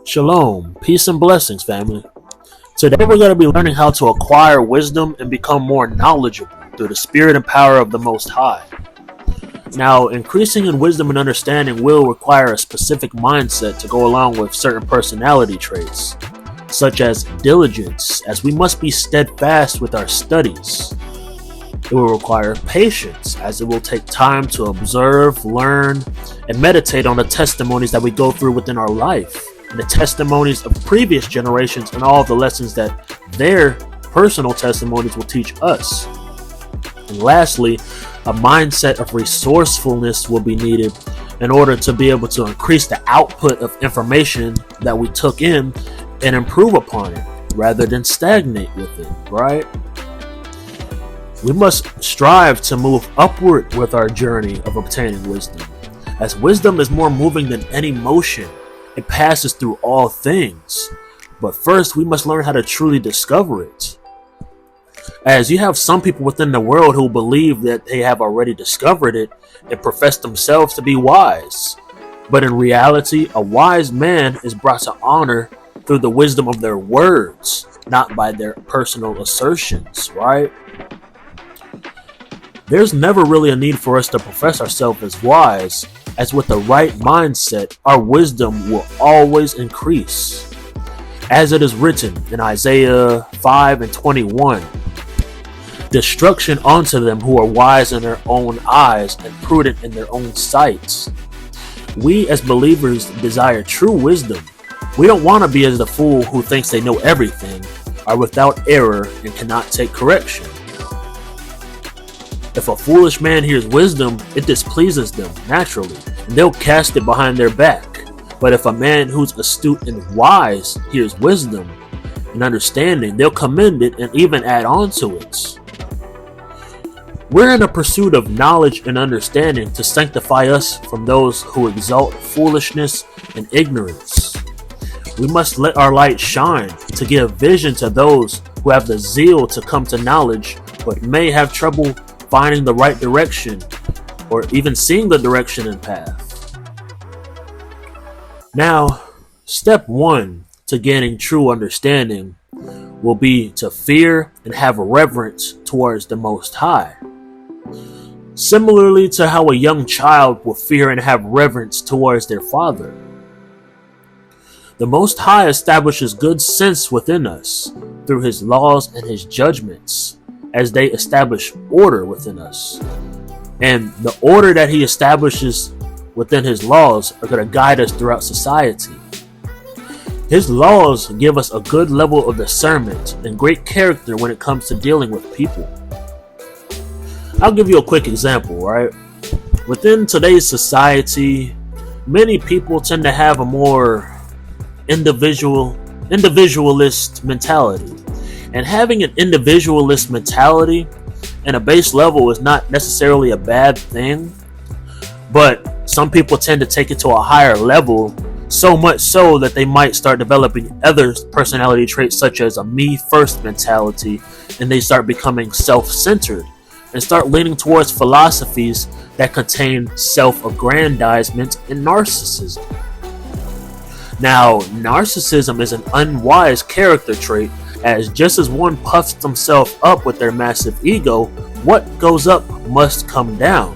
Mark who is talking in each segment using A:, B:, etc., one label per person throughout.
A: Shalom, peace and blessings, family. Today we're going to be learning how to acquire wisdom and become more knowledgeable through the spirit and power of the Most High. Now, increasing in wisdom and understanding will require a specific mindset to go along with certain personality traits, such as diligence, as we must be steadfast with our studies. It will require patience, as it will take time to observe, learn, and meditate on the testimonies that we go through within our life, and the testimonies of previous generations and all of the lessons that their personal testimonies will teach us. And lastly, a mindset of resourcefulness will be needed in order to be able to increase the output of information that we took in and improve upon it rather than stagnate with it, right? We must strive to move upward with our journey of obtaining wisdom, as wisdom is more moving than any motion. It passes through all things, but first we must learn how to truly discover it. As you have some people within the world who believe that they have already discovered it and profess themselves to be wise, but in reality, a wise man is brought to honor through the wisdom of their words, not by their personal assertions, right? There's never really a need for us to profess ourselves as wise, as with the right mindset, our wisdom will always increase. As it is written in Isaiah 5:21, destruction unto them who are wise in their own eyes and prudent in their own sights. We as believers desire true wisdom. We don't want to be as the fool who thinks they know everything, are without error, and cannot take correction. If a foolish man hears wisdom, it displeases them naturally, and they'll cast it behind their back. But if a man who's astute and wise hears wisdom and understanding, they'll commend it and even add on to it. We're in a pursuit of knowledge and understanding to sanctify us from those who exalt foolishness and ignorance. We must let our light shine to give vision to those who have the zeal to come to knowledge but may have trouble finding the right direction or even seeing the direction and path. Now, step 1 to gaining true understanding will be to fear and have reverence towards the Most High. Similarly to how a young child will fear and have reverence towards their father. The Most High establishes good sense within us through His laws and His judgments, as they establish order within us. And the order that He establishes within His laws are going to guide us throughout society. His laws give us a good level of discernment and great character when it comes to dealing with people. I'll give you a quick example, right? Within today's society, many people tend to have a more individualist mentality. And having an individualist mentality and a base level is not necessarily a bad thing, but some people tend to take it to a higher level, so much so that they might start developing other personality traits such as a me-first mentality, and they start becoming self-centered and start leaning towards philosophies that contain self-aggrandizement and narcissism. Now, narcissism is an unwise character trait, as just as one puffs themselves up with their massive ego, what goes up must come down.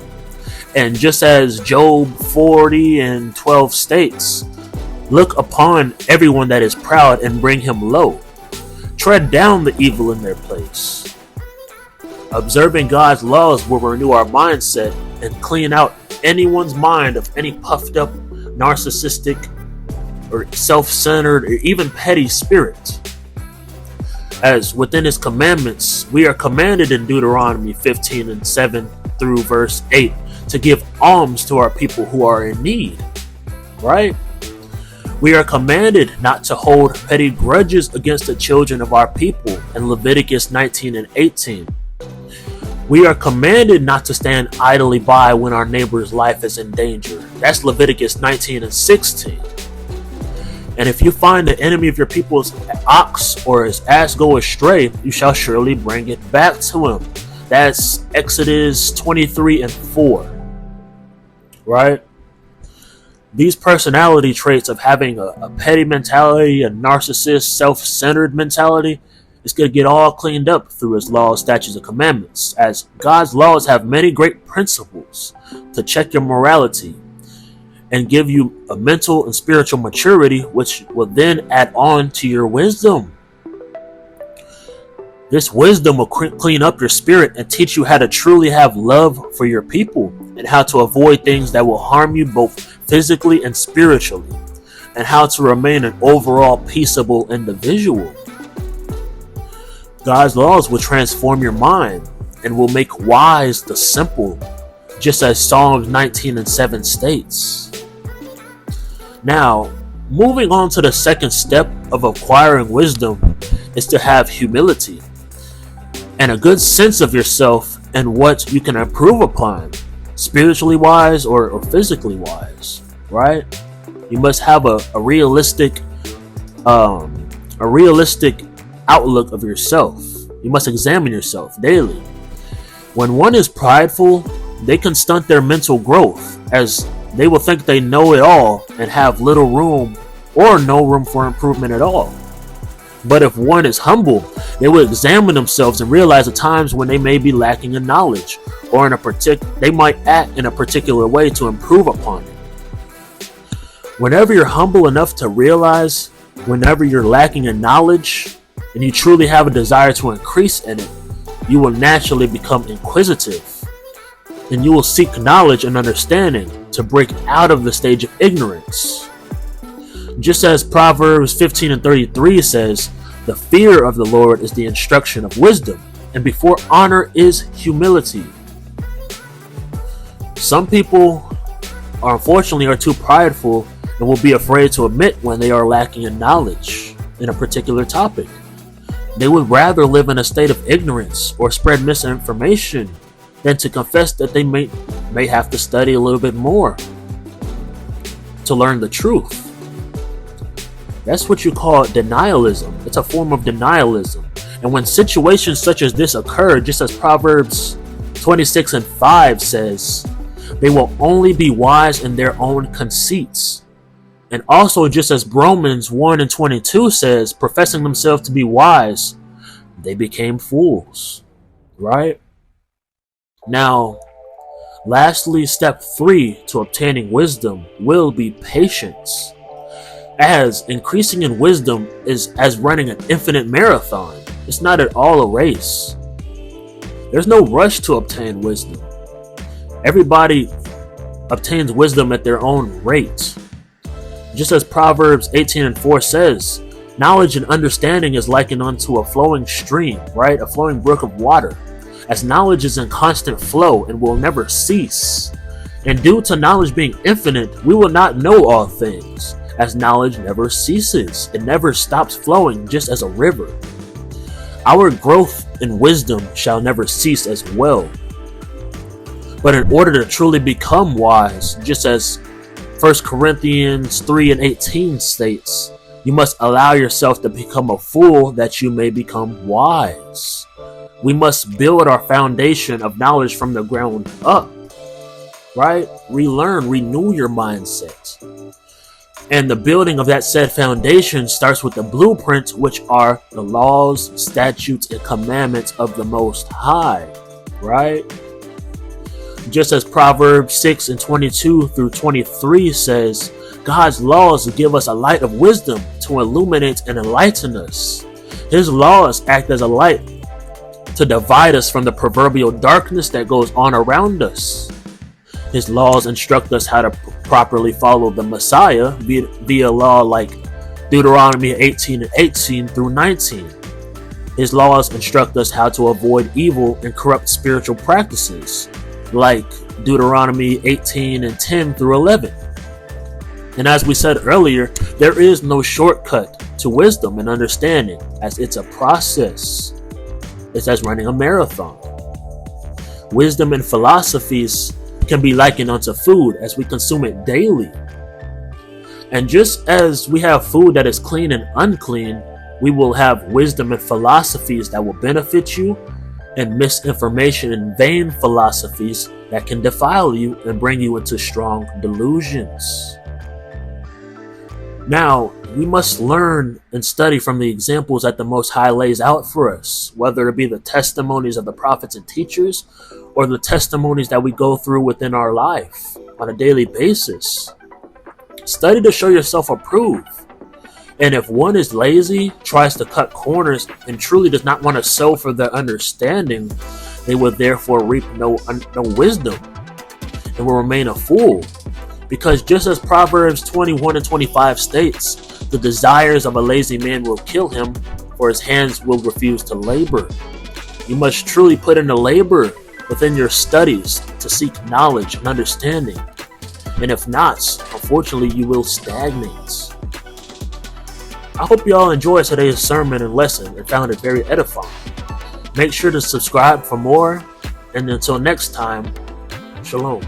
A: And just as Job 40:12 states, look upon everyone that is proud and bring him low. Tread down the evil in their place. Observing God's laws will renew our mindset and clean out anyone's mind of any puffed up, narcissistic, or self-centered, or even petty spirit. As within His commandments, we are commanded in Deuteronomy 15:7 through verse 8 to give alms to our people who are in need, right? We are commanded not to hold petty grudges against the children of our people in Leviticus 19:18. We are commanded not to stand idly by when our neighbor's life is in danger. That's Leviticus 19:16. And if you find the enemy of your people's ox or his ass go astray, you shall surely bring it back to him. That's Exodus 23:4. Right? These personality traits of having a petty mentality, a narcissist, self-centered mentality, is going to get all cleaned up through his laws, statutes, and commandments, as God's laws have many great principles to check your morality and give you a mental and spiritual maturity, which will then add on to your wisdom. This wisdom will clean up your spirit and teach you how to truly have love for your people and how to avoid things that will harm you both physically and spiritually, and how to remain an overall peaceable individual. God's laws will transform your mind and will make wise the simple, just as Psalms 19:7 states. Now, moving on to the second step of acquiring wisdom is to have humility and a good sense of yourself and what you can improve upon, spiritually wise or physically wise, right? You must have a realistic outlook of yourself. You must examine yourself daily. When one is prideful, they can stunt their mental growth, as they will think they know it all and have little room or no room for improvement at all. But if one is humble, they will examine themselves and realize the times when they may be lacking in knowledge, or they might act in a particular way to improve upon it. Whenever you're humble enough to realize whenever you're lacking in knowledge and you truly have a desire to increase in it, you will naturally become inquisitive, and you will seek knowledge and understanding to break out of the stage of ignorance. Just as Proverbs 15:33 says, "The fear of the Lord is the instruction of wisdom, and before honor is humility." Some people unfortunately are too prideful and will be afraid to admit when they are lacking in knowledge in a particular topic. They would rather live in a state of ignorance or spread misinformation than to confess that they may have to study a little bit more to learn the truth. That's what you call denialism. It's a form of denialism. And when situations such as this occur, just as Proverbs 26:5 says, they will only be wise in their own conceits. And also, just as Romans 1:22 says, professing themselves to be wise, they became fools. Right? Now, lastly, step 3 to obtaining wisdom will be patience, as increasing in wisdom is as running an infinite marathon. It's not at all a race. There's no rush to obtain wisdom. Everybody obtains wisdom at their own rate. Just as Proverbs 18:4 says, knowledge and understanding is likened unto a flowing stream, right? A flowing brook of water, as knowledge is in constant flow and will never cease. And due to knowledge being infinite, we will not know all things, as knowledge never ceases. It never stops flowing, just as a river. Our growth in wisdom shall never cease as well. But in order to truly become wise, just as 1 Corinthians 3:18 states, you must allow yourself to become a fool that you may become wise. We must build our foundation of knowledge from the ground up, right? Relearn, renew your mindset. And the building of that said foundation starts with the blueprint, which are the laws, statutes, and commandments of the Most High, right? Just as Proverbs 6:22-23 says, God's laws give us a light of wisdom to illuminate and enlighten us. His laws act as a light to divide us from the proverbial darkness that goes on around us. His laws instruct us how to properly follow the Messiah via law like Deuteronomy 18:18-19. His laws instruct us how to avoid evil and corrupt spiritual practices like Deuteronomy 18:10-11. And as we said earlier, there is no shortcut to wisdom and understanding, as it's a process. It's as running a marathon. Wisdom and philosophies can be likened unto food, as we consume it daily. And just as we have food that is clean and unclean, we will have wisdom and philosophies that will benefit you, and misinformation and vain philosophies that can defile you and bring you into strong delusions. Now, we must learn and study from the examples that the Most High lays out for us, whether it be the testimonies of the prophets and teachers or the testimonies that we go through within our life on a daily basis. Study to show yourself approved. And if one is lazy, tries to cut corners, and truly does not want to sow for their understanding, they will therefore reap no wisdom and will remain a fool. Because just as Proverbs 21 and 25 states, the desires of a lazy man will kill him, for his hands will refuse to labor. You must truly put in the labor within your studies to seek knowledge and understanding. And if not, unfortunately, you will stagnate. I hope you all enjoyed today's sermon and lesson and found it very edifying. Make sure to subscribe for more, and until next time, shalom.